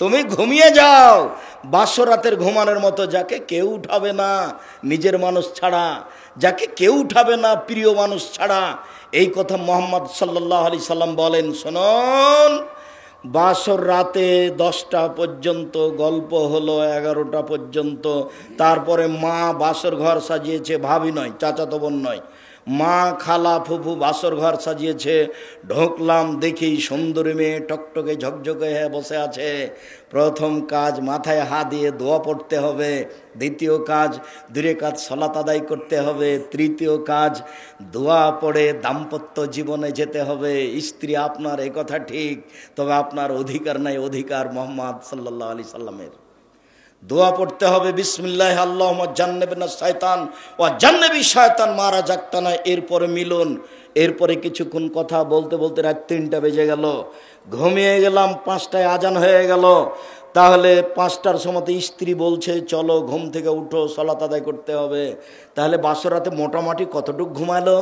তুমি ঘুমিয়ে যাও বাসর রাতের ঘুমানোর মতো, যাকে কেউ উঠাবে না নিজের মানুষ ছাড়া, যাকে কেউ উঠাবে না প্রিয় মানুষ ছাড়া। এই কথা মোহাম্মদ সাল্লাল্লাহু আলাইহি সাল্লাম বলেন। শুনুন, বাসর রাতে 10টা পর্যন্ত গল্প হলো, 11টা পর্যন্ত। তারপরে মা বাসর ঘর সাজিয়েছে, ভাবি নয়, চাচাতো বোন নয়, মা খালা ফুফু বাসর ঘর সাজিয়েছে। ঢুকলাম, দেখি সুন্দরী মেয়ে টকটকে ঝকঝকে হয়ে বসে আছে। প্রথম কাজ মাথায় হাত দিয়ে দোয়া পড়তে হবে। দ্বিতীয় কাজ 2 রাকাত সালাত আদায় করতে হবে। তৃতীয় কাজ দোয়া পড়ে দাম্পত্য জীবনে যেতে হবে। স্ত্রী আপনার, এ কথা ঠিক, তবে আপনার অধিকার নাই অধিকার মুহাম্মদ সাল্লাল্লাহু আলাইহি সাল্লামের। দোয়া পড়তে হবে, বিসমিল্লাহ আল্লাহুম্মা জান্নিবনা শায়তান ওয়া জান্নিবি শায়তান মা রাযাকতানা। এরপরে মিলন। এরপরে কিছুক্ষণ কথা বলতে বলতে রাত 3টা বেজে গেল, ঘুমিয়ে গেলাম। 5টায় আজান হয়ে গেল। তাহলে 5টার সময়তে স্ত্রী বলছে চলো ঘুম থেকে উঠো, সালাত আদায় করতে হবে। তাহলে বাসর রাতে মোটামুটি কতটুকু ঘুমালো?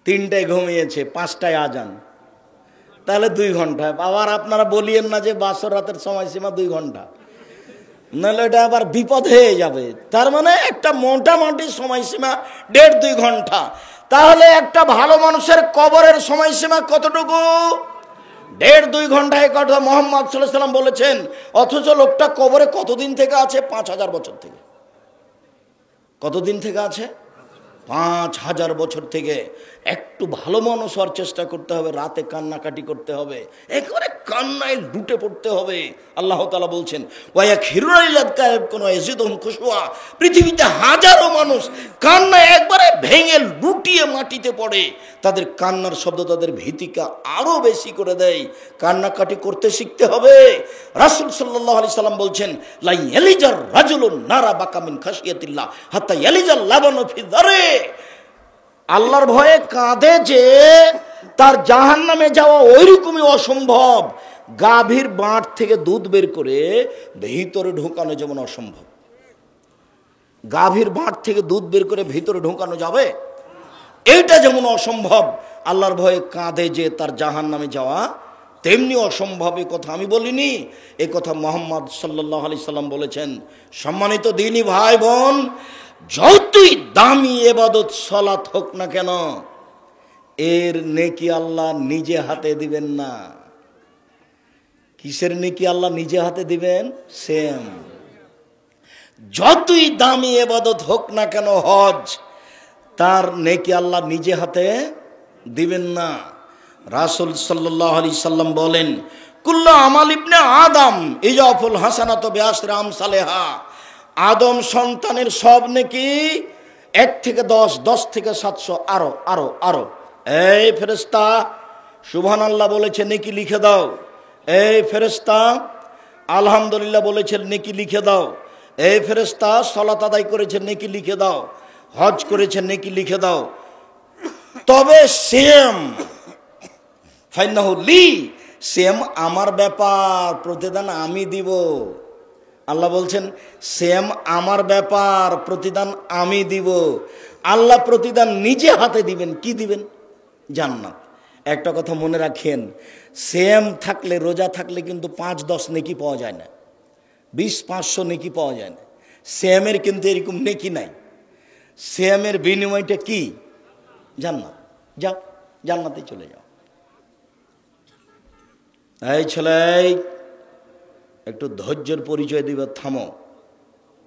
3টায় ঘুমিয়েছে, 5টায় আজান, তাহলে 2 ঘন্টা। আবার আপনারা বলিয়েন না যে বাসর রাতের সময়সীমা 2 ঘন্টা, নাহলে এটা আবার বিপদ হয়ে যাবে। তার মানে একটা মোটামুটি সময়সীমা 1.5-2 ঘন্টা। তাহলে একটা ভালো মানুষের কবরের সময়সীমা কতটুকু? 1.5-2 ঘন্টা। এই কথা মুহাম্মদ সাল্লাল্লাহু আলাইহি সাল্লাম বলেছেন। অথচ লোকটা কবরে কতদিন থেকে আছে? 5000 বছর থেকে। কতদিন থেকে আছে? 5000 বছর থেকে। একটু ভালো মানুষ হওয়ার চেষ্টা করতে হবে, রাতে কান্নাকাটি করতে হবে, একেবারে কান্নায় লুটে পড়তে হবে। আল্লাহ তাআলা বলছেন পৃথিবীতে হাজারো মানুষ কান্নায় একবারে ভেঙে লুটিয়ে মাটিতে পড়ে, তাদের কান্নার শব্দ তাদের ভীতিকে আরো বেশি করে দেয়। কান্নাকাটি করতে শিখতে হবে। রাসূল সাল্লাল্লাহু আলাইহি সাল্লাম বলছেন লা ইয়ালিজার রাজুলুন নারা বাকা মিন খাশিয়াতিল্লাহ হাত্তা ইয়ালিজাল লাবানু ফি দারে। আল্লাহর ভয়ে কাঁদে যে তার জাহান্নামে যাওয়া ওইরকমই অসম্ভব। গাভীর বাঁট থেকে দুধ বের করে ভিতরে ঢোকানো যেমন অসম্ভব, গাভীর বাঁট থেকে দুধ বের করে ভিতরে ঢোকানো যাবে, এইটা যেমন অসম্ভব, আল্লাহর ভয়ে কাঁদে যে তার জাহান্নামে যাওয়া তেমনি অসম্ভব। এ কথা আমি বলিনি, এ কথা মুহাম্মদ সাল্লাল্লাহু আলাইহি সাল্লাম বলেছেন। সম্মানিত দিনী ভাই বোন, যতই দামি ইবাদত সালাত হোক না কেন, এর নেকি আল্লাহ নিজে হাতে দিবেন না। কিসের নেকি আল্লাহ নিজে হাতে দিবেন? সেম। যতই দামি ইবাদত হোক না কেন হজ, তার নেকি আল্লাহ নিজে হাতে দিবেন না। রাসূল সাল্লাল্লাহু আলাইহি সাল্লাম বলেন কুল্লু আমাল ইবনে আদম ইজাফুল হাসানাতু বিআশরি আমসালিহা। আদম সন্তানের সব নেকি 1 থেকে 10, 10 থেকে 700, আরো আরো আরো। এই ফেরেশতা সুবহানাল্লাহ বলেছে নেকি লিখে দাও। এই ফেরেশতা আলহামদুলিল্লাহ বলেছে নেকি লিখে দাও। এই ফেরেশতা সালাত আদায় করেছে নেকি লিখে দাও, হজ করেছে নেকি লিখে দাও। তবে সেম ফাইন্নাহু লি, সেম আমার ব্যাপার, প্রতিদান আমি দিব। আল্লাহ বলছেন সেম আমার ব্যাপার, প্রতিদান আমি দিব। আল্লাহ প্রতিদান নিজে হাতে দিবেন। কি দিবেন? জান্নাত। একটা কথা মনে রাখেন, সেম থাকলে, রোজা থাকলে কিন্তু 5-10 নেকি পাওয়া যায় না, 20-500 নেকি পাওয়া যায় না। সেমের কিন্তু এরকম নেকি নাই। সেমের বিনিময়টা কি? জান্নাত। যাও জান্নাতে চলে যাও। এই ছেলে, একটু ধৈর্যের পরিচয় দিবে। থামো,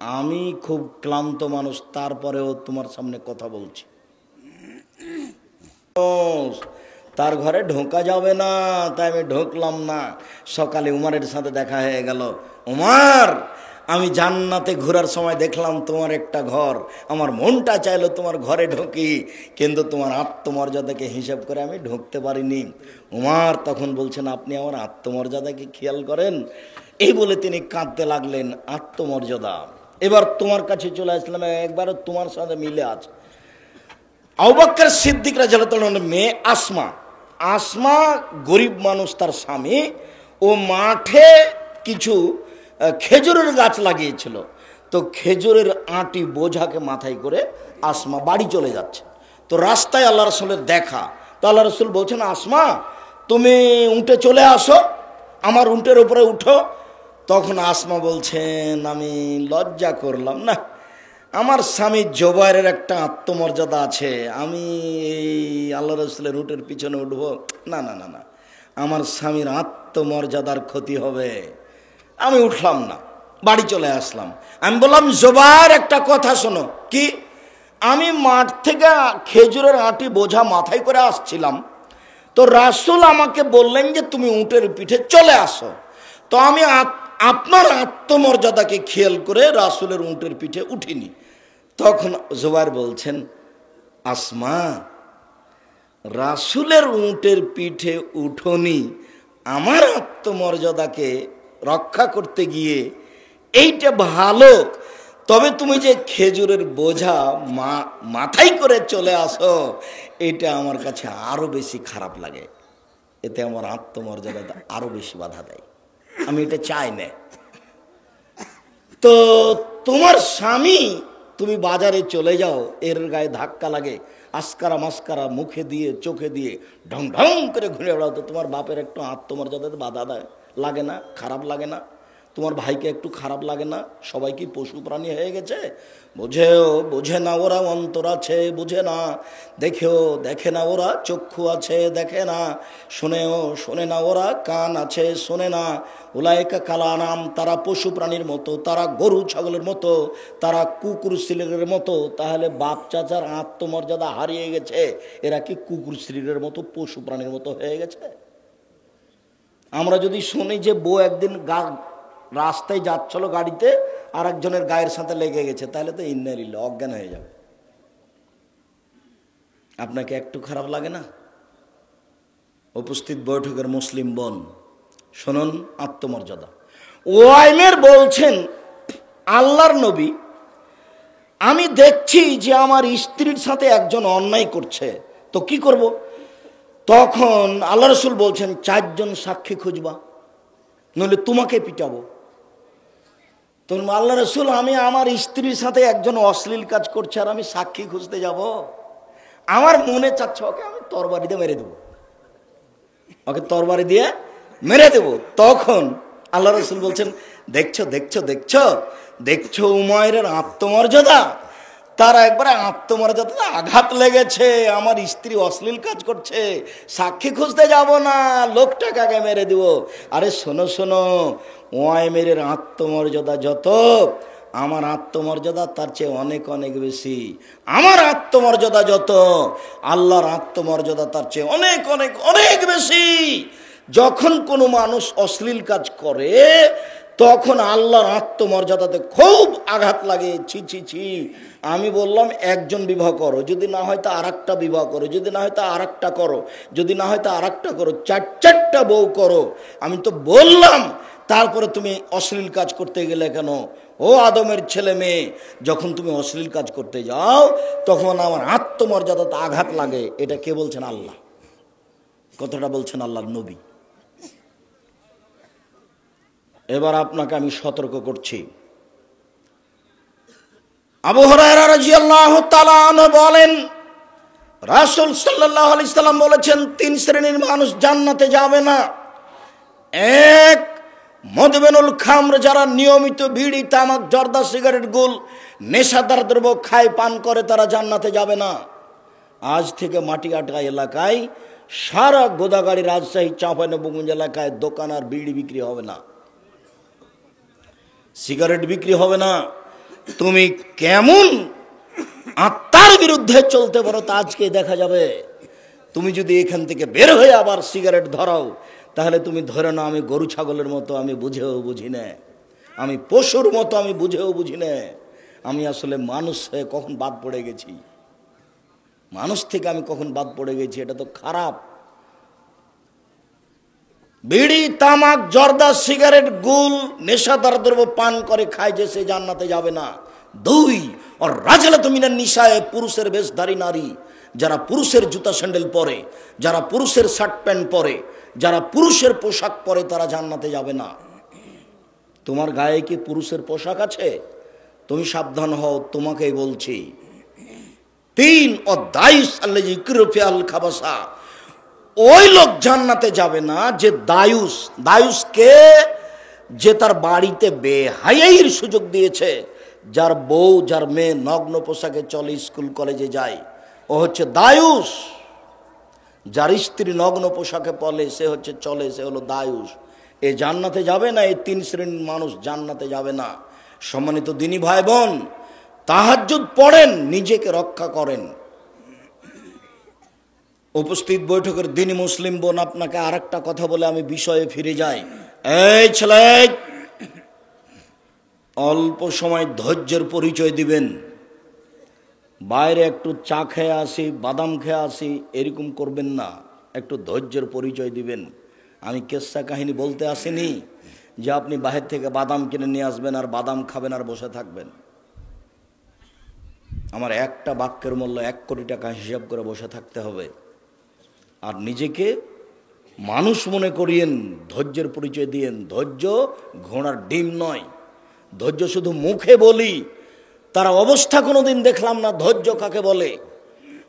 আমি খুব ক্লান্ত মানুষ, তারপরেও তোমার সামনে কথা বলছি। তার ঘরে ঢোকা যাবে না, তাই আমি ঢুকলাম না। সকালে উমারের সাথে দেখা হয়ে গেল। উমার, আমি জান্নাতে ঘোরার সময় দেখলাম তোমার একটা ঘর, আমার মনটা চাইলো তোমার ঘরে ঢুকি, কিন্তু তোমার আত্মমর্যাদাকে হিসাব করে আমি ঢুকতে পারিনি। উমার তখন বলছেন আপনি আমার আত্মমর্যাদাকে খেয়াল করেন। এই বলে তিনি কাঁদতে লাগলেন। আত্মমর্যাদা, এবার তোমার কাছে চলে আসলাম, একবারও তোমার সাথে মিলে আছে। আবু বকর সিদ্দিক রাদিয়াল্লাহু আনহু মেয়ে আসমা। আসমা গরিব মানুষ, তার স্বামী ও মাঠে কিছু খেজুরের গাছ লাগিয়েছিল। তো খেজুরের আঁটি বোঝাকে মাথায় করে আসমা বাড়ি চলে যাচ্ছে। তো রাস্তায় আল্লাহ রাসূলের দেখা। তো আল্লাহ রাসূল বলছেন আসমা তুমি উঠে চলে আসো। আমার উটের উপরে উঠো। তখন আসমা বলছেন, আমি লজ্জা করলাম না, আমার স্বামী জুবাইরের একটা আত্মমর্যাদা আছে, আমি এই আল্লাহ রসুলের উটের পিছনে উঠবো? না না না না, আমার স্বামীর আত্মমর্যাদার ক্ষতি হবে। আমি উঠলাম না, বাড়ি চলে আসলাম। আমি বললাম, জুবাইর একটা কথা শোনো। কি? আমি মাঠ থেকে খেজুরের আঁটি বোঝা মাথায় করে আসছিলাম, তো রাসূল আমাকে বললেন যে তুমি উটের পিঠে চলে আসো। তো আমি আপনার আত্মমর্যাদাকে খেয়াল করে রাসূলের উটের পিঠে উঠিনি। তখন জুবাইর বলছেন, আসমা, রাসূলের উটের পিঠে উঠোনি আমার আত্মমর্যাদাকে রক্ষা করতে গিয়ে, এইটা ভালো। তবে তুমি যে খেজুরের বোঝা মাথায় করে চলে আসো, এটা আমার কাছে আরো বেশি খারাপ লাগে, এতে আমার আত্মমর্যাদা আরো বেশি বাধা দেয়, আমি এটা চাই না। তো তোমার স্বামী, তুমি বাজারে চলে যাও, এর গায়ে ধাক্কা লাগে, আসকারা মাস্কারা মুখে দিয়ে চোখে দিয়ে ঢং ঢং করে ঘুরে বেড়াও, তো তোমার বাপের একটু আত্মমর্যাদাতে বাধা দেয় লাগে না? খারাপ লাগে না? তোমার ভাইকে একটু খারাপ লাগে না? সবাই কি পশু প্রাণী হয়ে গেছে? বোঝে না ওরা অন্তর আছে, বুঝে না। দেখে না ওরা চক্ষু আছে, দেখে না। শোনে না ওরা কান আছে, শোনে না। উলাইকা কালানাম, তারা পশু প্রাণীর মতো, তারা গরু ছাগলের মতো, তারা কুকুর শ্রীলের মতো। তাহলে বাপ চাচার আত্মমর্যাদা হারিয়ে গেছে, এরা কি কুকুর শ্রীলের মতো পশু প্রাণীর মতো হয়ে গেছে? আমরা যদি শুনি যে বউ একদিন রাস্তায় যাচ্ছিল গাড়িতে, আর একজনের গায়ের সাথে লেগে গেছে, তাহলে তো ইন্নালিল্লাহ, অজ্ঞান হয়ে যাবে। আপনাকে একটু খারাপ লাগে না? উপস্থিত বৈঠকের মুসলিম বোন, শুনুন আত্মমর্যাদা। ওয়াইমের বলছেন, আল্লাহর নবী, আমি দেখছি যে আমার স্ত্রীর সাথে একজন অন্যায় করছে, তো কি করব? তখন আল্লাহ রসুল বলছেন, 4 জন সাক্ষী খুঁজবা, নইলে তোমাকে পিটাবো। তখন আল্লাহ রসুল, আমি আমার স্ত্রীর সাথে একজন অশ্লীল কাজ করছে, আর আমি সাক্ষী খুঁজতে যাব? আমার মনে চাচ্ছে ওকে আমি তরবারি দিয়ে মেরে দেবো, ওকে তরবারি দিয়ে মেরে দেব। তখন আল্লাহ রসুল বলছেন, দেখছো উমাইরের আত্মমর্যাদা, তারা একবারে আত্মমর্যাদাতে আঘাত লেগেছে, আমার স্ত্রী অশ্লীল কাজ করছে, সাক্ষী খুঁজতে যাব না, লোকটাকে আগে মেরে দিব। আরে শোনো, ওয়াইমেরের আত্মমর্যাদা যত, আমার আত্মমর্যাদা তার চেয়ে অনেক অনেক বেশি। আমার আত্মমর্যাদা যত, আল্লাহর আত্মমর্যাদা তার চেয়ে অনেক অনেক অনেক বেশি। যখন কোনো মানুষ অশ্লীল কাজ করে, তখন আল্লাহর আত্মমর্যাদাতে খুব আঘাত লাগে। ছি। আমি বললাম, একজন বিবাহ করো, যদি না হয় তা আরেকটা বিবাহ করো, যদি না হয় তা আরেকটা করো, যদি না হয় তা আরেকটা করো, 4 বউ করো। আমি তো বললাম, তারপরে তুমি অশ্লীল কাজ করতে গেলে কেন? ও আদমের ছেলে মেয়ে, যখন তুমি অশ্লীল কাজ করতে যাও, তখন আমার আত্মমর্যাদাতে আঘাত লাগে। এটা কে বলছেন? আল্লাহ। কথাটা বলছেন আল্লাহর নবী। এবার আপনাকে আমি সতর্ক করছি। আবু হুরায়রা রাদিয়াল্লাহু তাআলা আনহু বলেন, রাসূল সাল্লাল্লাহু আলাইহি সাল্লাম বলেছেন, 3 শ্রেণীর মানুষ জান্নাতে যাবে না। 1, মদবেনুল খামর, যারা নিয়মিত বিড়ি, তামাক, জর্দা, সিগারেট, গুল, নেশাদার দ্রব্য খায়, পান করে, তারা জান্নাতে যাবে না। আজ থেকে মাটিয়াটা এলাকায়, সারা গোদাগাড়ি, রাজশাহী, চাঁপাইনবাবগঞ্জ এলাকায় দোকান আর বিড়ি বিক্রি হবে না, সিগারেট বিক্রি হবে না। তুমি কেমন আত্মার বিরুদ্ধে চলতে পারো তা আজকে দেখা যাবে। তুমি যদি এখান থেকে বের হয়ে আবার সিগারেট ধরাও, তাহলে তুমি ধরে না, আমি গরু ছাগলের মতো আমি বুঝেও বুঝি না, আমি পশুর মতো আমি বুঝেও বুঝি না, আমি আসলে মানুষ হয়ে কখন বাদ পড়ে গেছি, মানুষ থেকে আমি কখন বাদ পড়ে গেছি, এটা তো খারাপ। বিড়ি, তামাক, জর্দা, সিগারেট, গুল, নেশাদার দ্রব্য পান করে খায় যে, সে জান্নাতে যাবে না। 2, আর রাজলাতু মিনান নিসায়ে, পুরুষের বেশধারী নারী, যারা পুরুষের জুতা স্যান্ডেল পরে, যারা পুরুষের শার্ট প্যান্ট পরে, যারা পুরুষের পোশাক পরে, তারা জান্নাতে যাবে না। তোমার গায়ে কি পুরুষের পোশাক আছে? তুমি সাবধান হও, তোমাকেই বলছি। 3, অদাইস আল্লাযী ইকরু ফিল খাবাসা, ওই লোক জান্নাতে যাবে না যে দায়ুস। দায়ুসকে যে তার বাড়িতে বেহায়াইর সুযোগ দিয়েছে, যার বউ যার মেয়ে নগ্ন পোশাকে চলে স্কুল কলেজে যায়, ও হচ্ছে দায়ুস। যার স্ত্রী নগ্ন পোশাকে পলে সে হচ্ছে চলে, সে হলো দায়ুস। এ জান্নাতে যাবে না, এই তিন শ্রেণীর মানুষ জান্নাতে যাবে না। সম্মানিত দিনী ভাই বোন, তাহাজ্জুদ পড়েন, নিজেকে রক্ষা করেন। উপস্থিত বৈঠকের দিনী মুসলিম বোন, আপনাকে আর একটা কথা বলে আমি বিষয়ে ফিরে যাই। এই ছেলে, অল্প সময় ধৈর্যের পরিচয় দিবেন। বাইরে একটু চা খেয়ে আসি, বাদাম খেয়ে আসি, এরকম করবেন না। একটু ধৈর্যের পরিচয় দিবেন। আমি কেসা কাহিনী বলতে আসিনি যে আপনি বাহির থেকে বাদাম কিনে নিয়ে আসবেন আর বাদাম খাবেন আর বসে থাকবেন। আমার একটা বাক্যের মূল্য 1 কোটি টাকা হিসাব করে বসে থাকতে হবে। আর নিজেকে মানুষ মনে করিয়েন, ধৈর্যের পরিচয় দিয়েন। ধৈর্য ঘোড়ার ডিম নয়। ধৈর্য শুধু মুখে বলি, তার অবস্থা কোনোদিন দেখলাম না। ধৈর্য কাকে বলে?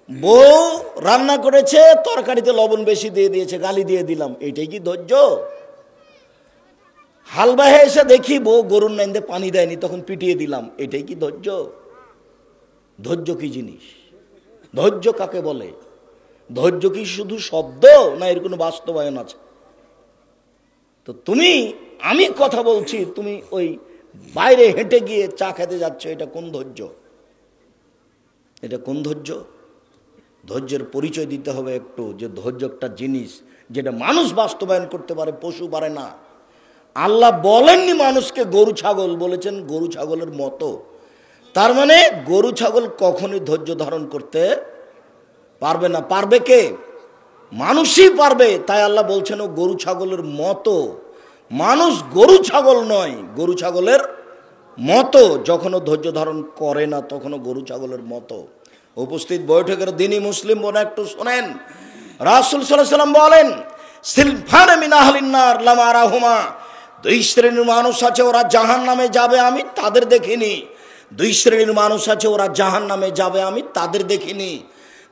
বউ রান্না করেছে, তরকারিতে লবণ বেশি দিয়ে দিয়েছে, গালি দিয়ে দিলাম, এটাই কি ধৈর্য? হালবাহে এসে দেখি বউ গরুর নাইন্দে পানি দেয়নি, তখন পিটিয়ে দিলাম, এটাই কি ধৈর্য? ধৈর্য কি জিনিস? ধৈর্য কাকে বলে? ধৈর্য কি শুধু শব্দ, না এর কোনো বাস্তবায়ন আছে? তো আমি কথা বলছি, তুমি ওই বাইরে হেঁটে গিয়ে চা খেতে যাচ্ছ, এটা কোন ধৈর্য? এটা কোন ধৈর্য? ধৈর্যের পরিচয় দিতে হবে একটু, যে ধৈর্য একটা জিনিস যেটা মানুষ বাস্তবায়ন করতে পারে, পশু পারে না। আল্লাহ বলেননি মানুষকে গরু ছাগল, বলেছেন গরু ছাগলের মতো। তার মানে গরু ছাগল কখনোই ধৈর্য ধারণ করতে পারবে না। পারবে কে? মানুষই পারবে। তাই আল্লাহ বলছেন ও গরু ছাগলের মতো। মানুষ গরু ছাগল নয়, গরু ছাগলের মতো। যখনও ধৈর্য ধারণ করে না, তখনও গরু ছাগলের মতো। উপস্থিত বৈঠকের দিনী মুসলিম বোন, একটু শোনেন। রাসূল সাল্লাল্লাহু আলাইহি ওয়াসাল্লাম বলেন, সিলফান মিন আহলিন নার লাম আরাহুমা। 2 শ্রেণীর মানুষ আছে, ওরা জাহান্নামে যাবে, আমি তাদের দেখিনি। 2 শ্রেণীর মানুষ আছে, ওরা জাহান্নামে যাবে, আমি তাদের দেখিনি।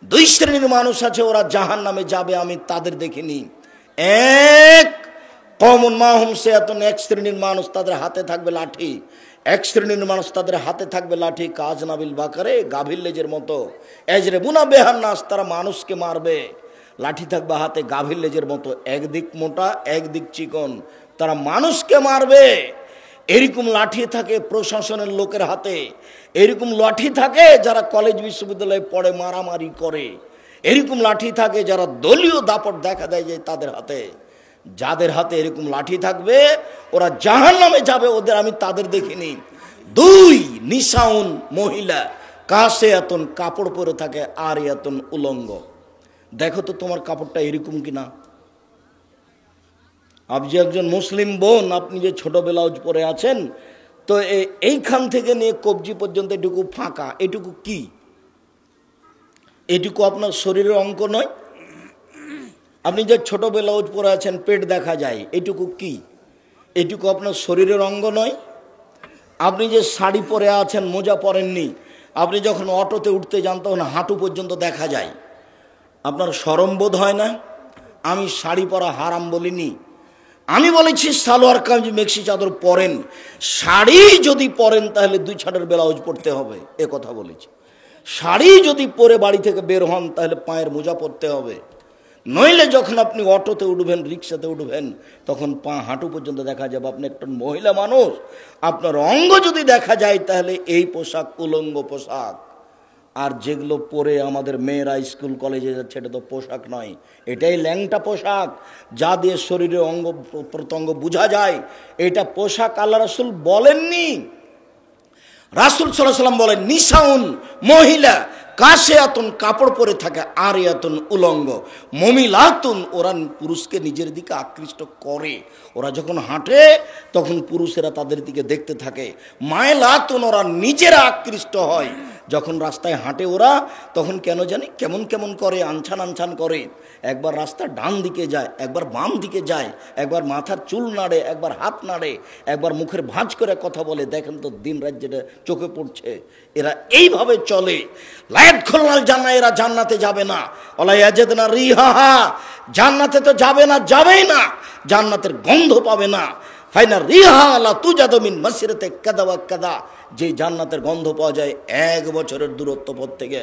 2 শ্রেণীর মানুষ আছে, ওরা জাহান্নামে যাবে, আমি তাদের দেখিনি। এক কওমুন মাহুম সিয়াতুন, 1 শ্রেণীর মানুষ, তাদের হাতে থাকবে লাঠি। 1 শ্রেণীর মানুষ, তাদের হাতে থাকবে লাঠি, কাজ নাবিল বাকারে, গাভীর লেজের মতো। এজরিবুনা বিহান নাস, তারা মানুষকে মারবে। লাঠি থাকবে হাতে, গাভীর লেজের মতো, একদিক মোটা একদিক চিকন, তারা মানুষকে মারবে। এরকম লাঠি থাকে প্রশাসনের লোকের হাতে। এরকম লাঠি থাকে যারা কলেজ বিশ্ববিদ্যালয়ে পড়ে মারামারি করে। এরকম লাঠি থাকে যারা দলীয় দাপট দেখা দেয় যে তাদের হাতে। যাদের হাতে এরকম লাঠি থাকবে, ওরা জাহান্নামে যাবে, ওদের আমি তাদের দেখিনি। 2 নিসাউন, মহিলা, কাসিয়াতুন, কাপড় পরে থাকে, আরিয়াতুন, উলঙ্গ। দেখো তো তোমার কাপড়টা এরকম কিনা। আপনি যে একজন মুসলিম বোন, আপনি যে ছোট ব্লাউজ পরে আছেন, তো এইখান থেকে নিয়ে কবজি পর্যন্ত এটুকু ফাঁকা, এটুকু কি? এটুকু আপনার শরীরের অঙ্গ নয়? আপনি যে ছোট ব্লাউজ পরে আছেন, পেট দেখা যায়, এটুকু কি? এটুকু আপনার শরীরের অঙ্গ নয়? আপনি যে শাড়ি পরে আছেন, মোজা পরেননি, আপনি যখন অটোতে উঠতে যান তখন হাঁটু পর্যন্ত দেখা যায়, আপনার শরম বোধ হয় না? আমি শাড়ি পরা হারাম বলিনি, আমি বলেছি সালোয়ার কামিজ মেক্সি চাদর পরেন। শাড়ি যদি পরেন তাহলে 2 ছাড়ের ব্লাউজ পরতে হবে, এ কথা বলেছি। শাড়ি যদি পরে বাড়ি থেকে বের হন তাহলে পায়ের মোজা পরতে হবে। নইলে যখন আপনি অটোতে উঠবেন, রিক্সাতে উঠবেন, তখন পা হাঁটু পর্যন্ত দেখা যাবে। আপনি একটা মহিলা মানুষ, আপনার অঙ্গ যদি দেখা যায় তাহলে এই পোশাক উলঙ্গ পোশাক। আর যেগুলো পরে আমাদের মেয়েরা স্কুল কলেজে যাচ্ছে, এটা তো পোশাক নয়, এটাই ল্যাংটা পোশাক, যা দিয়ে শরীরের অঙ্গ প্রত্যঙ্গ বোঝা যায়। এটা পোশাক আল্লাহ রাসূল বলেননি। রাসূল সাল্লাল্লাহু আলাইহি ওয়াসাল্লাম বলেন, নিসাউন, মহিলা, কাসিয়াতুন, কাপড় পরে থাকে, আরিয়াতুন, উলঙ্গ, মমিলাতুন, ওরা পুরুষকে নিজের দিকে আকৃষ্ট করে। ওরা যখন হাঁটে তখন পুরুষেরা তাদের দিকে দেখতে থাকে। মায়লাতুন, ওরা নিজেরা আকৃষ্ট হয়। যখন রাস্তায় হাঁটে ওরা, তখন কেন জানি কেমন কেমন করে, আনছান আনছান করে। একবার রাস্তা ডান দিকে যায়, একবার বাম দিকে যায়, একবার মাথার চুল নাড়ে, একবার হাত নাড়ে, একবার মুখের ভাঁজ করে কথা বলে। দেখেন তো দিন রাত যেটা চোখে পড়ছে, এরা এইভাবে চলে। লায়াদখুলুল জান্নাহ, এরা জান্নাতে যাবে না। ওয়ালা ইয়াজিদুনা রিহাহা, জান্নাতে তো যাবে না, যাবেই না, জান্নাতের গন্ধ পাবে না। ফাইনা রিহা লা তুজাদু মিন মাসিরাতি কাদা ওয়া কাদা, যে জান্নাতের গন্ধ পাওয়া যায় 1 বছরের দূরত্ব পথ থেকে।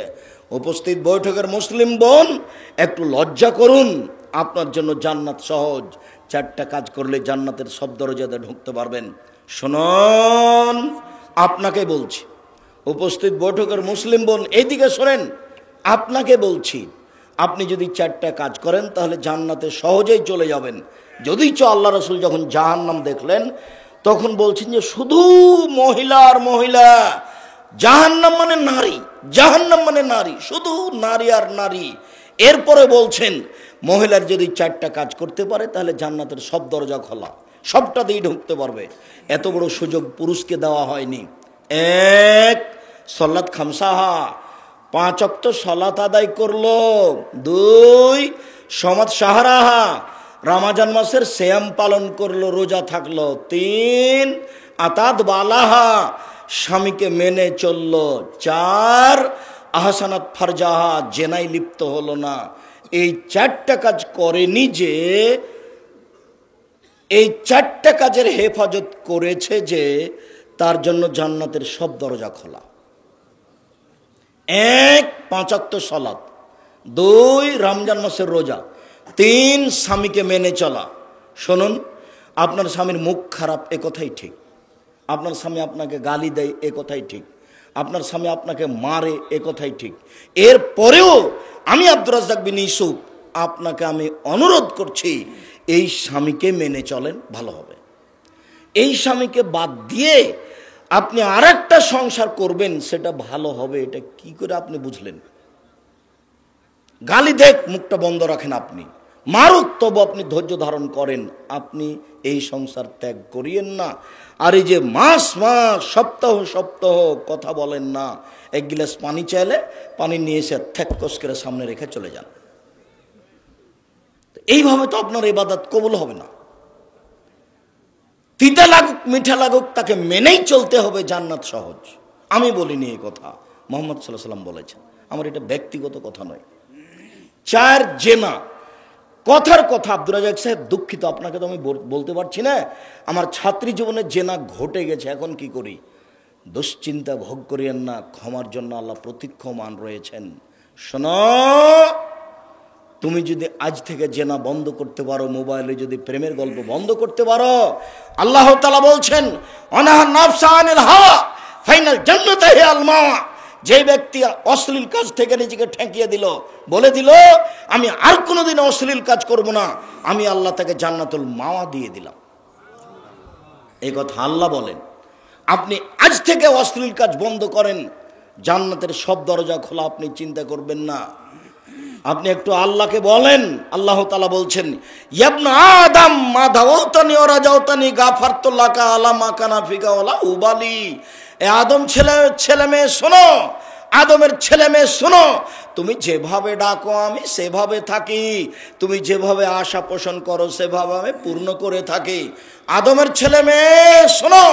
উপস্থিত বৈঠকের মুসলিম বোন, একটু লজ্জা করুন, আপনার জন্য জান্নাত সহজ। 4টা কাজ করলে জান্নাতের সব দরজাতে ঢুকতে পারবেন। শুনুন, আপনাকে বলছি, উপস্থিত বৈঠকের মুসলিম বোন এইদিকে শোনেন, আপনাকে বলছি, আপনি যদি 4টা কাজ করেন তাহলে জান্নাতে সহজেই চলে যাবেন। যদি আল্লাহ রসুল যখন জাহান্নাম দেখলেন তখন বলছেন যে শুধু মহিলা আর মহিলা, জাহান্নাম মানে নারী, জাহান্নাম মানে নারী, শুধু নারী আর নারী। এরপরে বলছেন মহিলার যদি 4টা কাজ করতে পারে তাহলে জান্নাতের সব দরজা খোলা, সবটা দিয়ে ঢুকতে পারবে। এত বড় সুযোগ পুরুষকে দেওয়া হয়নি। 1 সলাত খামসাহা, 5 ওয়াক্ত সালাত আদায় করলো। 2 সমাদ সাহারাহা, রমজান মাসের সিয়াম পালন করলো, রোজা থাকলো। 3 আতাদ বালাহা, স্বামীকে মেনে চললো। 4 আহসানাত ফারজাহা, জেনায় লিপ্ত হলো না। এই 4টা কাজ করেনি যে, এই 4টা কাজের হেফাজত করেছে যে, তার জন্য জান্নাতের সব দরজা খোলা। 1 5 ওয়াক্ত সালাত, 2 রমজান মাসের রোজা, 3 স্বামীকে মেনে চলা। শুনুন, আপনার স্বামীর মুখ খারাপ, এ কথাই ঠিক। আপনার স্বামী আপনাকে গালি দেয়, এ কথাই ঠিক। আপনার স্বামী আপনাকে মারে, এ কথাই ঠিক। এরপরেও আমি আব্দুর রাজ্জাক বিন ইউসুফ আপনাকে আমি অনুরোধ করছি, এই স্বামীকে মেনে চলেন, ভালো হবে। এই স্বামীকে বাদ দিয়ে আপনি আরেকটা সংসার করবেন, সেটা ভালো হবে। এটা কি করে আপনি বুঝলেন? গালি দেখ, মুখটা বন্ধ রাখেন, আপনি মারুক, তবু আপনি ধৈর্য ধারণ করেন, আপনি এই সংসার ত্যাগ করিয়েন না। আর এই যে মাস মাস সপ্তাহ সপ্তাহ কথা বলেন না, 1 গিলাস পানি চাইলে পানি নিয়ে এসে ঠেককস করে সামনে রেখে চলে যান, এইভাবে তো আপনার ইবাদত কবুল হবে না। তিতা লাগুক মিঠা লাগুক, তাকে মেনেই চলতে হবে, জান্নাত সহজ। আমি বলিনি এই কথা, মুহাম্মদ সাল্লাল্লাহু আলাইহি ওয়াসাল্লাম বলেছেন, আমার এটা ব্যক্তিগত কথা নয়। 4 জেনা, কথার কথা। আব্দুর রাজ্জাক সাহেব, দুঃখিত, আপনাকে তো আমি বলতে পারছি না, আমার ছাত্রী জীবনে জেনা ঘটে গেছে, এখন কি করি? দুশ্চিন্তা ভোগ করিয়েন না, ক্ষমার জন্য আল্লাহ প্রতীক্ষমান রয়েছেন। শোনো, তুমি যদি আজ থেকে জেনা বন্ধ করতে পারো, মোবাইলে যদি প্রেমের গল্প বন্ধ করতে পারো, আল্লাহ তাআলা বলছেন অনাহা নাফসা আনিল হাওয়া ফাইনাল জান্নাতা হিয়া আল মাওয়া। যে ব্যক্তি অশ্লীল কাজ থেকে নিজেকে ঠেকিয়ে দিল, বলে দিল আমি আর কোনোদিন অশ্লীল কাজ করব না, আমি আল্লাহ তাকে জান্নাতুল মাওয়া দিয়ে দিলাম। এই কথা আল্লাহ বলেন। আপনি আজ থেকে অশ্লীল কাজ বন্ধ করেন, জান্নাতের সব দরজা খোলা, আপনি চিন্তা করবেন না। আপনি একটু আল্লাহকে বলেন, আল্লাহ তাআলা বলছেন ইয়াবনা আদম মা দাওতানি ওয়া রাজাউতানি গাফারতু লাকা আলা মা কানা ফিকা ওয়ালা উবালি। এ আদম ছেলে মেয়ে শোনো, আদমের ছেলে মেয়ে শোনো, তুমি যেভাবে ডাকো আমি সেভাবে থাকি, তুমি যেভাবে আশা পোষণ করো সেভাবে আমি পূর্ণ করে থাকি। আদমের ছেলে মেয়ে শোনো,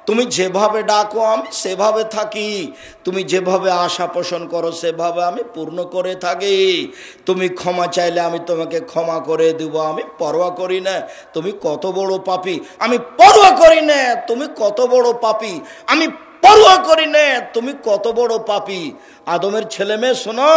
তুমি যেভাবে ডাকো আমি সেভাবে থাকি, তুমি যেভাবে আশা পোষণ করো সেভাবে আমি পূর্ণ করে থাকি। তুমি ক্ষমা চাইলে আমি তোমাকে ক্ষমা করে দেব, আমি পরোয়া করি না তুমি কত বড় পাপী, আমি পরোয়া করি না তুমি কত বড় পাপী, আমি পরোয়া করি না তুমি কত বড় পাপী। আদমের ছেলে মেয়ে শোনো,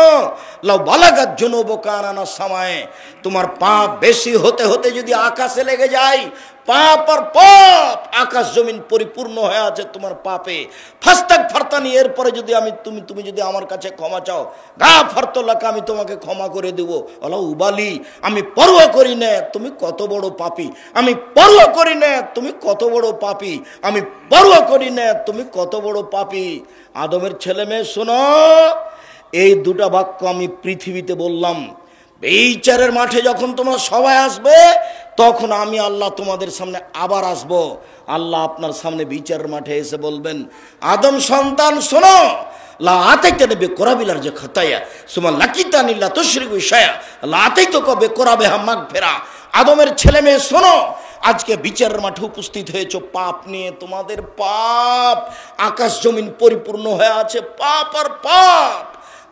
লাউ বালাগাত যুনুবুকা আনানা সামায়ে, তোমার পাপ বেশি হতে হতে যদি আকাশে লেগে যায়, পাপ আর পাপ, আকাশ জমিন পরিপূর্ণ হয়ে আছে তোমার পাপে, ফাস্তাক ফারতানি, এরপরে যদি আমি তুমি যদি আমার কাছে ক্ষমা চাও, গাফারতু লাকা, আমি তোমাকে ক্ষমা করে দেব। আলা উবালি, আমি পরোয়া করি না তুমি কত বড় পাপী, আমি পরোয়া করি না তুমি কত বড় পাপী, আমি পরোয়া করি না তুমি কত বড় পাপী। আদমের ছেলে মেয়ে শোনো, এই 2টা বাক্য আমি পৃথিবীতে বললাম, বিচারের মাঠে যখন তোমরা সবাই আসবে, তখন আমি আল্লাহ তোমাদের সামনে আবার আসব। আল্লাহ আপনার সামনে বিচারের মাঠে এসে বলবেন, আদম সন্তান শোনো, লা আতাইতানি বিকুরাবিলার যে খাতায়া সুমা লাকিতানি লা তুশরিকু শায়া লা আতাইতুকা বিকুরাবিহা মাগফিরা। আদমের ছেলে মেয়ে শোনো, আজকে বিচারের মাঠে উপস্থিত হয়েছে পাপ নিয়ে, তোমাদের পাপ আকাশ জমিন পরিপূর্ণ হয়ে আছে, পাপ আর পাপ।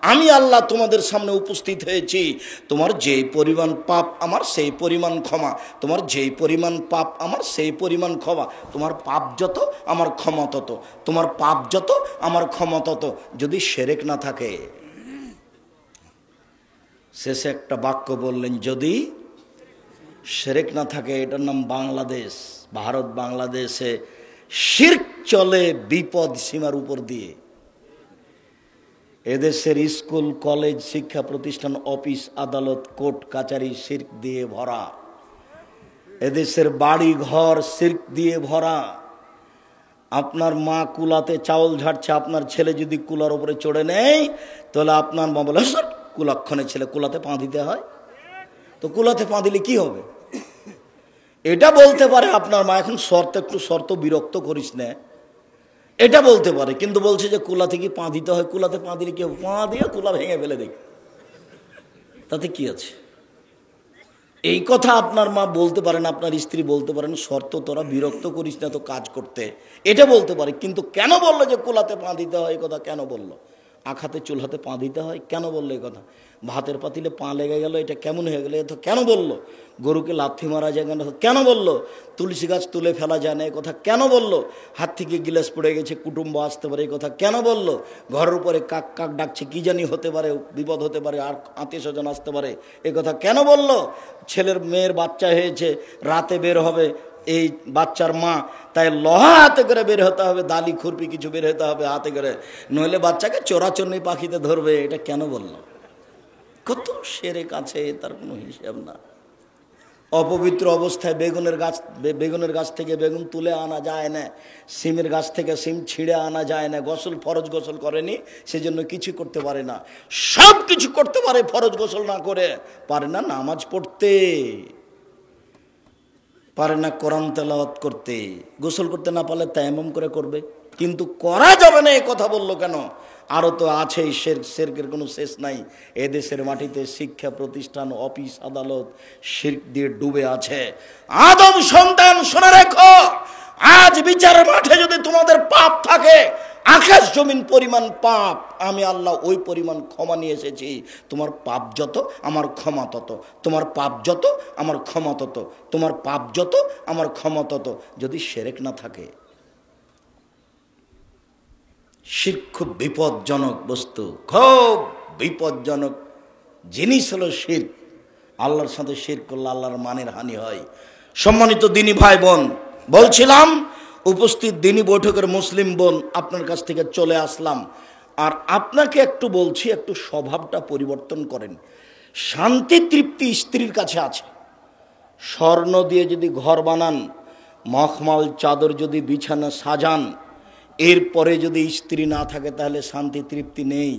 আমি আল্লাহ তোমাদের সামনে উপস্থিত হয়েছি, তোমার যেই পরিমাণ পাপ আমার সেই পরিমাণ ক্ষমা, তোমার যেই পরিমাণ পাপ আমার সেই পরিমাণ ক্ষমা, তোমার পাপ যত আমার ক্ষমা তত, তোমার পাপ যত আমার ক্ষমা তত, যদি শিরক না থাকে। শেষে একটা বাক্য বললেন, যদি শিরক না থাকে। এটার নাম বাংলাদেশ। ভারত বাংলাদেশে শিরক চলে বিপদ সীমার উপর দিয়ে। এদেশের স্কুল কলেজ শিক্ষা প্রতিষ্ঠান অফিস আদালত কোর্ট কাচারি শিরক দিয়ে ভরা। এদেশের বাড়ি ঘর শিরক দিয়ে ভরা। আপনার মা কুলাতে চাউল ঝাড়ছে, আপনার ছেলে যদি কুলার উপরে চড়ে নেয় তাহলে আপনার মা বলে, কুলাক্ষণে ছেলে কুলাতে পা দিতে হয়, তো কুলাতে পা দিলে কি হবে? এটা বলতে পারে আপনার মা, এখন একটু বিরক্ত করিস না, এটা বলতে পারে, কিন্তু বলছে যে কুলাতে কি পা দিতে হয়, কুলাতে পা দিলে কি হবে? পা দিয়ে কুলা ভেঙে ফেলে দেখ, তাতে কি আছে? এই কথা আপনার মা বলতে পারেন, আপনার স্ত্রী বলতে পারেন, তোরা বিরক্ত করিস না তো কাজ করতে, এটা বলতে পারে। কিন্তু কেন বললো যে কুলাতে পা দিতে হয়, এই কথা কেন বললো? আখাতে চুলহাতে পা দিতে হয় কেন বললো এই কথা? ভাতের পাতিলে পা লেগে গেল, এটা কেমন হয়ে গেল, এটা কেন বললো? গরুকে লাথি মারা যায় কেন বললো? তুলসী গাছ তুলে ফেলা যায় না, এই কথা কেন বললো? হাত থেকে গিলাস পড়ে গেছে, কুটুম্ব আসতে পারে, এই কথা কেন বললো? ঘরের উপরে কাক কাক ডাকছে, কি জানি হতে পারে, বিপদ হতে পারে, আর আত্মীয় স্বজন আসতে পারে, এই কথা কেন বললো? ছেলের মেয়ের বাচ্চা হয়েছে, রাতে বের হবে এই বাচ্চার মা, তাই লোহা হাতে করে বের হতে হবে, দালি খুরপি কিছু বের হতে হবে হাতে করে, নইলে বাচ্চাকে চোরাচুরনি পাখিতে ধরবে, এটা কেন বললো? কত শিরক আছে, তার কোনো হিসাব না। অপবিত্র অবস্থায় বেগুনের গাছ থেকে বেগুন তুলে আনা যায় না, সিমের গাছ থেকে সিম ছিঁড়ে আনা যায় না। ফরজ গোসল করেনি, সেজন্য কিছু করতে পারে না। সব কিছু করতে পারে, ফরজ গোসল না করে পারে না নামাজ পড়তে, পারে না কোরআন তেলাওয়াত করতে, গোসল করতে না পারলে তায়াম্মুম করে করবে, কিন্তু করা যাবে না, এই কথা বললো কেন? আরও তো আছেই শিরকের কোনো শেষ নাই। এদেশের মাটিতে শিক্ষা প্রতিষ্ঠান অফিস আদালত শিরক দিয়ে ডুবে আছে। আদম সন্তান শুনে রেখো, আজ বিচারের মাঠে যদি তোমাদের পাপ থাকে, আকাশ জমিন পরিমাণ পাপ, আমি আল্লাহ ওই পরিমাণ ক্ষমা নিয়ে এসেছি। তোমার পাপ যত আমার ক্ষমা তত, তোমার পাপ যত আমার ক্ষমা তত, তোমার পাপ যত আমার ক্ষমা তত, যদি শিরক না থাকে। শিরক খুব বিপজ্জনক বস্তু, খুব বিপজ্জনক জিনিস হলো শিরক। আল্লাহর সাথে শিরক করলে আল্লাহর মানের হানি হয়। সম্মানিত দিনী ভাই বোন, বলছিলাম উপস্থিত দিনী বৈঠকের মুসলিম বোন, আপনার কাছ থেকে চলে আসলাম, আর আপনাকে একটু বলছি, একটু স্বভাবটা পরিবর্তন করেন। শান্তি তৃপ্তি স্ত্রীর কাছে আছে। স্বর্ণ দিয়ে যদি ঘর বানান, মখমল চাদর যদি বিছানা সাজান, এরপরে যদি স্ত্রী না থাকে তাহলে শান্তি তৃপ্তি নেই।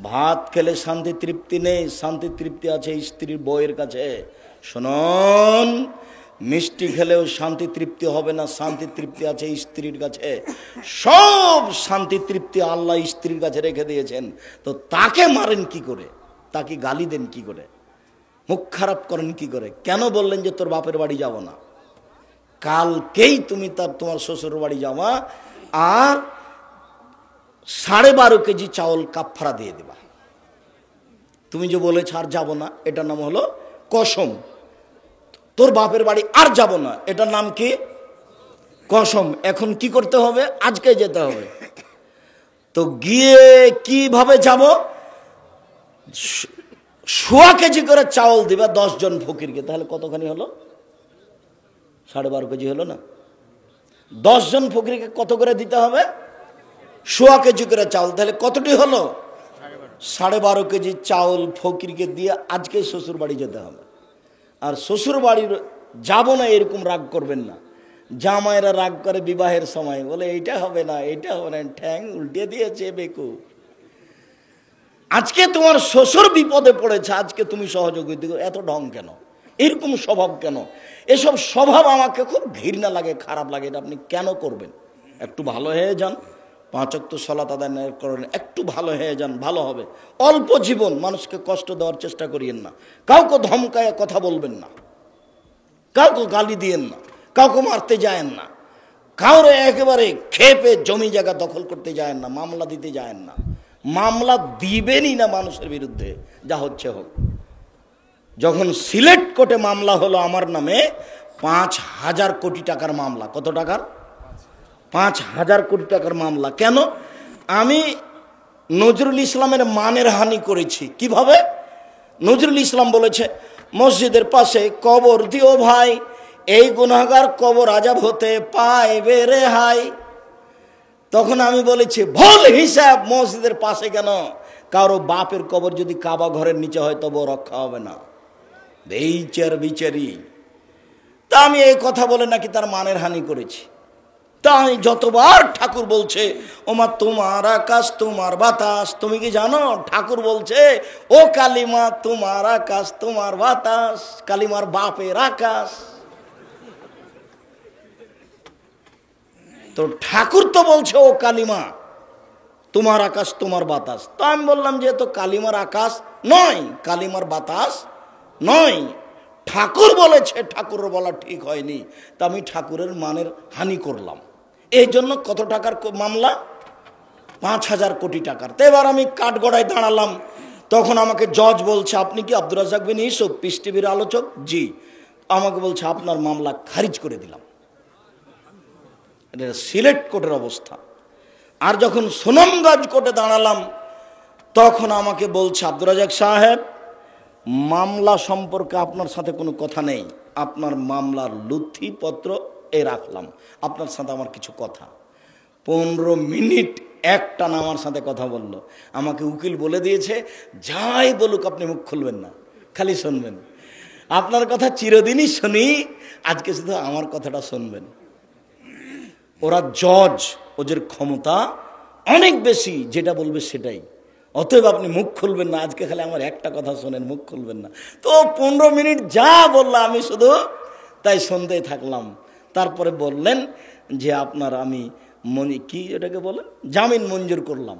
ভাত খেলে শান্তি তৃপ্তি নেই, শান্তি তৃপ্তি আছে স্ত্রীর বউয়ের কাছে। শুনুন, মিষ্টি খেলেও শান্তি তৃপ্তি হবে না, শান্তি তৃপ্তি আছে স্ত্রীর কাছে। সব শান্তি তৃপ্তি আল্লাহ স্ত্রীর কাছে রেখে দিয়েছেন, তো তাকে মারেন কি করে? তাকে গালি দেন কি করে? মুখ খারাপ করেন কি করে? কেন বললেন যে তোর বাপের বাড়ি যাব না? কালকেই তুমি তোমার শ্বশুর বাড়ি যাওয়া, আর 12.5 কেজি চাউল কাফারা দিয়ে দেবা। তুমি যে বলেছ আর যাব না, এটার নাম হলো কসম। তোর বাপের বাড়ি আর যাব না, এটার নাম কি? কসম। এখন কি করতে হবে? আজকে যেতে হবে। তো গিয়ে কিভাবে যাব? 1.25 কেজি করে চাউল দিবা 10 জন ফকিরকে, তাহলে কতখানি হলো? 12.5 কেজি হলো না? 10 জন ফকিরকে কত করে দিতে হবে? 1.25 কেজি করে চাউল, তাহলে কতটি হলো? 12.5 কেজি চাউল ফকিরকে দিয়ে আজকে শ্বশুর বাড়ি যেতে হবে। আর শ্বশুর বাড়ির যাব না এরকম রাগ করবেন না। জামাইরা রাগ করে বিবাহের সময়, বলে এইটা হবে না, এইটা হবে না, ঠ্যাং উল্টে দিয়েছে বেকু। আজকে তোমার শ্বশুর বিপদে পড়েছে, আজকে তুমি সহযোগিতা, এত ঢং কেন? এরকম স্বভাব কেন? এসব স্বভাব আমাকে খুব ঘৃণা লাগে, খারাপ লাগে। এটা আপনি কেন করবেন? একটু ভালো হয়ে যান, 5 ওয়াক্ত সালাত আদায় করেন, একটু ভালো হয়ে যান, ভালো হবে। অল্প জীবন, মানুষকে কষ্ট দেওয়ার চেষ্টা করিয়েন না, কাউকে ধমকায় কথা বলবেন না, কাউকে গালি দিয়েন না, কাউকে মারতে যায়েন না, কাউরে একেবারে খেপে জমি জায়গা দখল করতে যায়েন না, মামলা দিতে যায়েন না। মামলা দিবেনই না মানুষের বিরুদ্ধে, যা হচ্ছে হোক। যখন সিলেট কোর্টে মামলা হলো আমার নামে 5,000 কোটি টাকার মামলা। কত টাকার? 5,000 কোটি টাকার মামলা। কেন? আমি নজরুল ইসলামের মানের হানি করেছি। কিভাবে? নজরুল ইসলাম বলেছে মসজিদের পাশে কবর দিও ভাই, এই গুনাহগার কবর আজাব হতে পাইবে রেহাই। তখন আমি বলেছি ভুল হিসাব, মসজিদের পাশে কেন? কারো বাপের কবর যদি কাবা ঘরের নিচে হয় তবুও রক্ষা হবে না। বিচারি। তা আমি এই কথা বলে নাকি তার মানের হানি করেছি। তা আমি যতবার ঠাকুর বলছে ওমা তোমার আকাশ তোমার বাতাস, তুমি কি জানো ঠাকুর বলছে ও কালিমা তোমার আকাশ তোমার বাতাস, কালিমার বাপের আকাশ। তো ঠাকুর তো বলছে ও কালিমা তোমার আকাশ তোমার বাতাস। তো আমি বললাম যে তো কালিমার আকাশ নয়, কালিমার বাতাস নয়, ঠাকুর বলেছে, ঠাকুরের বলা ঠিক হয়নি। তা আমি ঠাকুরের মানের হানি করলাম। এই জন্য কত টাকার মামলা? 5,000 কোটি টাকার। তো এবার আমি কাঠগড়ায় দাঁড়ালাম। তখন আমাকে জজ বলছে আপনি কি আব্দুর রাজ্জাক বিন ইউসুফ, পিস টিভির আলোচক? জি। আমাকে বলছে আপনার মামলা খারিজ করে দিলাম। এটা সিলেট কোর্টের অবস্থা। আর যখন সুনামগঞ্জ কোর্টে দাঁড়ালাম তখন আমাকে বলছে আব্দুর রাজ্জাক সাহেব, মামলা সম্পর্কে আপনার সাথে কোনো কথা নেই, আপনার মামলার নথিপত্র রাখলাম, আপনার সাথে আমার কিছু কথা। 15 মিনিট একটানা আমার সাথে কথা বলল। আমাকে উকিল বলে দিয়েছে যাই বলুক আপনি মুখ খুলবেন না, খালি শুনবেন। আপনার কথা চিরদিনই শুনি, আজকে শুধু আমার কথাটা শুনবেন। ওরা জজ, ওদের ক্ষমতা অনেক বেশি, যেটা বলবে সেটাই। অতএব আপনি মুখ খুলবেন না, আজকে খালি আমার একটা কথা শোনেন, মুখ খুলবেন না। তো 15 মিনিট যা বললাম আমি শুধু তাই শুনতেই থাকলাম। তারপরে বললেন যে আপনার আমি কি এটাকে বলেন জামিন মঞ্জুর করলাম।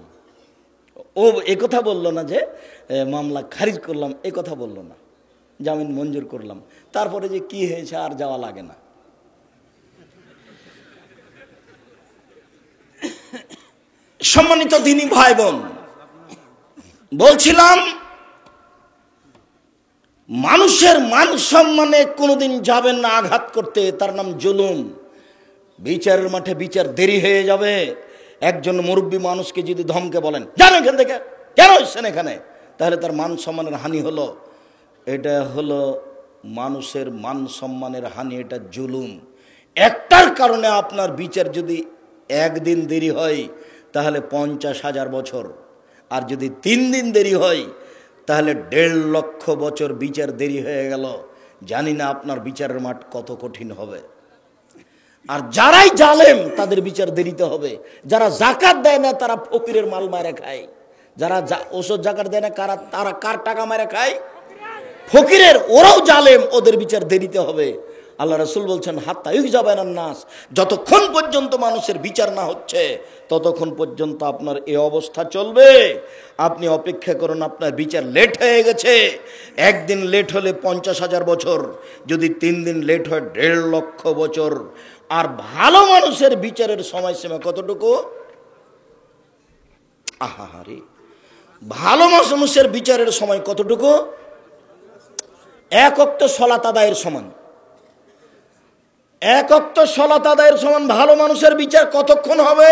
ও একথা বললো না যে মামলা খারিজ করলাম, একথা বললো না, জামিন মঞ্জুর করলাম। তারপরে যে কি হয়েছে আর যাওয়া লাগে না। সম্মানিত দিনী ভাই বোন, বলছিলাম মানুষের মান সম্মানে কোনোদিন যাবেন না আঘাত করতে, তার নাম জুলুম। বিচারের মাঠে বিচার দেরি হয়ে যাবে। একজন মুরব্বী মানুষকে যদি ধমকে বলেন জানো এখান থেকে, কেন এসছেন এখানে, তাহলে তার মান সম্মানের হানি হলো। এটা হলো মানুষের মান সম্মানের হানি, এটা জুলুম। একটার কারণে আপনার বিচার যদি একদিন দেরি হয় তাহলে 50,000 বছর, আর যদি 3 দিন দেরি হয় তাহলে 1.5 লক্ষ বছর বিচার দেরি হয়ে গেল। জানি না আপনার বিচারের মাঠ কত কঠিন হবে। আর যারাই জালেম তাদের বিচার দেরিতে হবে। যারা জাকাত দেয় না তারা ফকিরের মাল মারে খায়। যারা ওষুধ জাকাত দেয় না তারা কার টাকা মারে খায়? ফকিরের। ওরাও জালেম, ওদের বিচার দেরিতে হবে। আল্লাহ রাসূল বলছেন হাত্তা ইউজাবানান নাস, যতক্ষণ পর্যন্ত মানুষের বিচার না হচ্ছে ততক্ষণ পর্যন্ত আপনার এই অবস্থা চলবে। আপনি অপেক্ষা করুন, আপনার বিচার লেট হয়ে গেছে। একদিন লেট হলে 50,000 বছর, যদি 3 দিন লেট হয় 1.5 লক্ষ বছর। আর ভালো মানুষের বিচারের সময়সীমা কতটুকু? আহারে, ভালো মানুষের বিচারের সময় কতটুকু? 1 ওয়াক্ত সালাত আদায়ের সমান। 1 ওয়াক্ত সালাত আদায়ের সমান ভালো মানুষের বিচার কতক্ষণ হবে?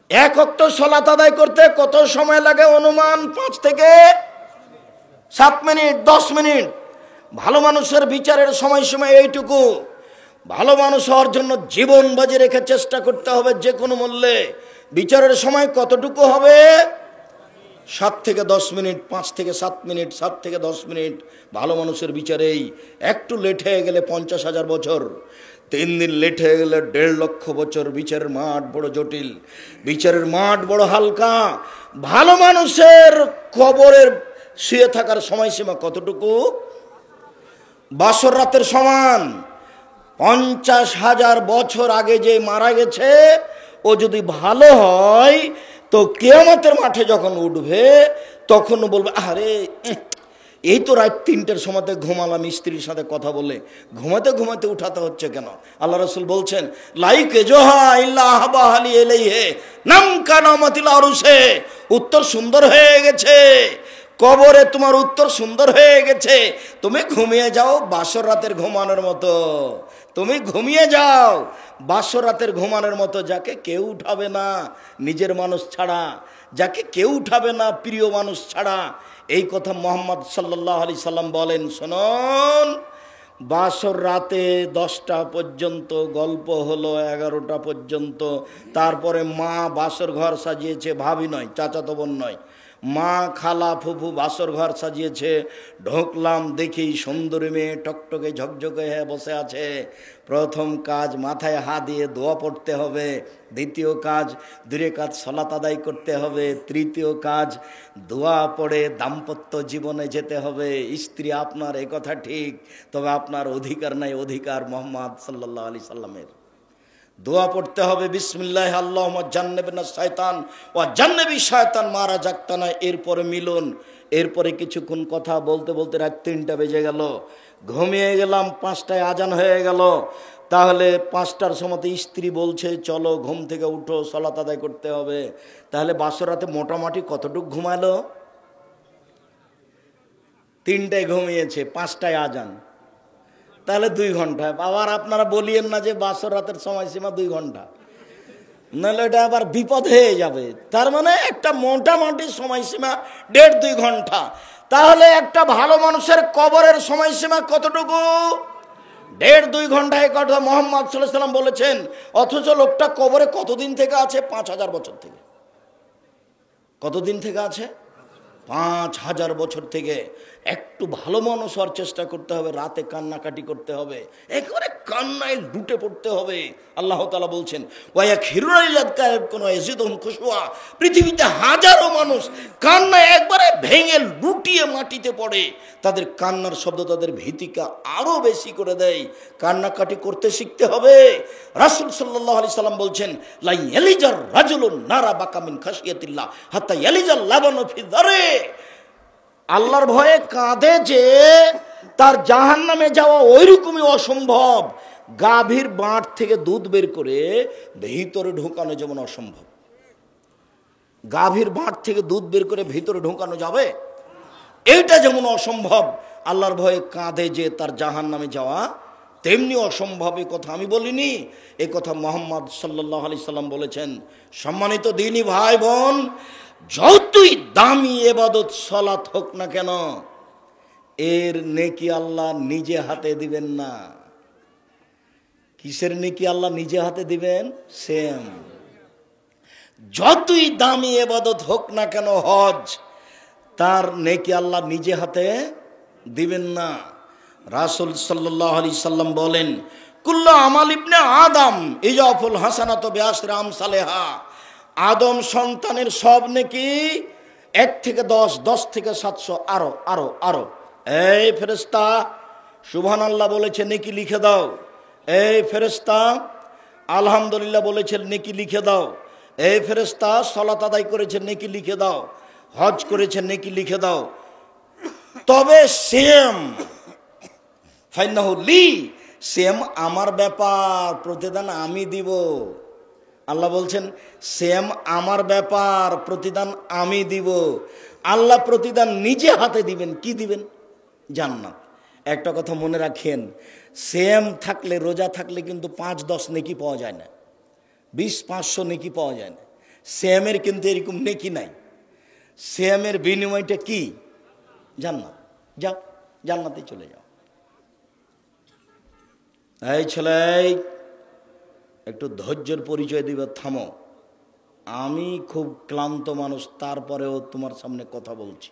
1 ওয়াক্ত সালাত আদায় করতে কত সময় লাগে? অনুমান 5 থেকে 7 মিনিট, 10 মিনিট। ভালো মানুষের বিচারের সময়সীমা এইটুকু। ভালো মানুষ হওয়ার জন্য জীবন বাজি রেখে চেষ্টা করতে হবে যে কোনো মূল্যে। বিচারের সময় কতটুকু হবে? 7 থেকে 10 মিনিট, 5 থেকে 7 মিনিট, 7 থেকে 10 মিনিট। ভালো মানুষের বিচারেই একটু লেট হয়ে গেলে 50,000 বছর, 3 দিন লেট হয়ে গেলে 1.5 লক্ষ বছর। বিচারের মাঠ বড় জটিল, বিচারের মাঠ বড় হালকা। ভালো মানুষের কবরের শুয়ে থাকার সময়সীমা কতটুকু? বাসর রাতের সমান। 50,000 বছর আগে যে মারা গেছে ও যদি ভালো হয় তো কিয়ামতের মাঠে যখন উঠবে তখন বলবে আরে এই তো রাত 3টের সময়তে ঘুমালাম স্ত্রীর সাথে কথা বলে, ঘুমাতে ঘুমাতে উঠাতে হচ্ছে কেন? আল্লাহ রাসূল বলছেন লাইকে জোহা ইল্লাহ বাহালি এলাইহে নাম কানামাতিল আরুসে, উত্তর সুন্দর হয়ে গেছে, কবরে তোমার উত্তর সুন্দর হয়ে গেছে, তুমি ঘুমিয়ে যাও বাসর রাতের ঘুমানোর মতো, তুমি ঘুমিয়ে যাও বাসর রাতের ঘুমানোর মতো, যাকে কেউ উঠাবে না নিজের মানুষ ছাড়া, যাকে কেউ উঠাবে না প্রিয় মানুষ ছাড়া। এই কথা মুহাম্মদ সাল্লাল্লাহু আলাইহি সাল্লাম বলেন। শুনুন, বাসর রাতে 10টা পর্যন্ত গল্প হলো, 11টা পর্যন্ত, তারপরে মা বাসর ঘর সাজিয়েছে, ভাবি নয়, চাচাতো বোন নয়, মা খালা ফুফু বাসর ঘর সাজিয়েছে। ঢুকলাম, দেখি সুন্দরী মেয়ে টকটকে ঝকঝকে হয়ে বসে আছে। প্রথম কাজ মাথায় হাত দিয়ে দোয়া পড়তে হবে, দ্বিতীয় কাজ 2 রাকাত সালাত আদায় করতে হবে, তৃতীয় কাজ দোয়া পড়ে দাম্পত্য জীবনে যেতে হবে। স্ত্রী আপনার, এ কথা ঠিক, তবে আপনার অধিকার নাই অধিকার মুহাম্মদ সাল্লাল্লাহু আলাইহি সাল্লামের। দোয়া পড়তে হবে বিসমিল্লাহ আল্লাহুম্মা জান্নিবনা শায়তান ওয়া জান্নিবি শায়তান মা রাযাকতানা। এরপরে মিলন, এরপরে কিছুক্ষণ কথা বলতে বলতে রাত 3টা বেজে গেল, ঘুমিয়ে গেলাম। 5টায় আজান হয়ে গেল। তাহলে 5টার সময়তে স্ত্রী বলছে চলো ঘুম থেকে উঠো, সালাত আদায় করতে হবে। তাহলে বাসর রাতে মোটামুটি কতটুক ঘুমালো? 3টায় ঘুমিয়েছে, 5টায় আজান, তাহলে 2 ঘন্টা। আবার আপনারা বলিয়েন না যে বাসর রাতের সময়সীমা 2 ঘন্টা, নাহলে এটা আবার বিপদ হয়ে যাবে। তার মানে একটা মোটামুটি সময়সীমা 1.5-2 ঘন্টা। তাহলে একটা ভালো মানুষের কবরের সময়সীমা কতটুকু? 1.5-2 ঘন্টা। এই কথা মুহাম্মদ সাল্লাল্লাহু আলাইহি সাল্লাম বলেছেন। অথচ লোকটা কবরে কতদিন থেকে আছে? 5000 বছর থেকে। কতদিন থেকে আছে? 5000 বছর থেকে। একটু ভালো মানুষ হওয়ার চেষ্টা করতে হবে, রাতে কান্নাকাটি করতে হবে, একেবারে কান্নায় লুটে পড়তে হবে। আল্লাহ তাআলা বলছেন পৃথিবীতে হাজারো মানুষ কান্নায় একবারে ভেঙে লুটিয়ে মাটিতে পড়ে, তাদের কান্নার শব্দ তাদের ভীতিকে আরো বেশি করে দেয়। কান্নাকাটি করতে শিখতে হবে। রাসূল সাল্লাল্লাহু আলাইহি সাল্লাম বলছেন লা ইয়ালিজার রাজুলুন নারা বাকা মিন খাশিয়াতিল্লাহ হাত্তা ইয়ালিজাল লাবানু ফি দারে। আল্লাহর ভয়ে কাঁদে যে তার জাহান্নামে যাওয়া ওইরকমই অসম্ভব। গাভীর বাঁট থেকে দুধ বের করে ভিতরে ঢোকানো যেমন অসম্ভব, গাভীর বাঁট থেকে দুধ বের করে ভিতরে ঢোকানো যাবে, এইটা যেমন অসম্ভব, আল্লাহর ভয়ে কাঁদে যে তার জাহান্নামে যাওয়া তেমনি অসম্ভব। এ কথা আমি বলিনি, এ কথা মুহাম্মদ সাল্লাল্লাহু আলাইহি সাল্লাম বলেছেন। সম্মানিত দিনী ভাই বোন, যতই দামি ইবাদত সালাত হোক না কেন, এর নেকি আল্লাহ নিজে হাতে দিবেন না। কিসের নেকি আল্লাহ নিজে হাতে দিবেন? সেম। যতই দামি ইবাদত হোক না কেন হজ, তার নেকি আল্লাহ নিজে হাতে দিবেন না। রাসূল সাল্লাল্লাহু আলাইহি সাল্লাম বলেন কুল্লু আমাল ইবনে আদম ইজাফুল হাসানাতু বিআশরি আমসালিহা। আদম সন্তানের সব নেকি 1 থেকে 10, 10 থেকে 700, আরো আরো আরো। এই ফেরেশতা সুবহানাল্লাহ বলেছে নেকি লিখে দাও। এই ফেরেশতা আলহামদুলিল্লাহ বলেছে নেকি লিখে দাও। এই ফেরেশতা সালাত আদায় করেছে নেকি লিখে দাও, হজ করেছে নেকি লিখে দাও। তবে সেম ফাইন্নাহু লি, সেম আমার ব্যাপার, প্রতিদান আমি দিব। আল্লাহ বলছেন সেম আমার ব্যাপার, প্রতিদান আমি দিব। আল্লাহ প্রতিদান নিজে হাতে দিবেন। কি দিবেন? জান্নাত। একটা কথা মনে রাখেন, সেম থাকলে, রোজা থাকলে কিন্তু 5-10 নেকি পাওয়া যায় না, 20-500 নেকি পাওয়া যায় না। সেমের কিন্তু এরকম নেকি নাই। সেমের বিনিময়টা কি? জান্নাত। যাও জান্নাতে চলে যাও। এই ছেলে, একটু ধৈর্যের পরিচয় দিবে, থামো। আমি খুব ক্লান্ত মানুষ, তারপরেও তোমার সামনে কথা বলছি।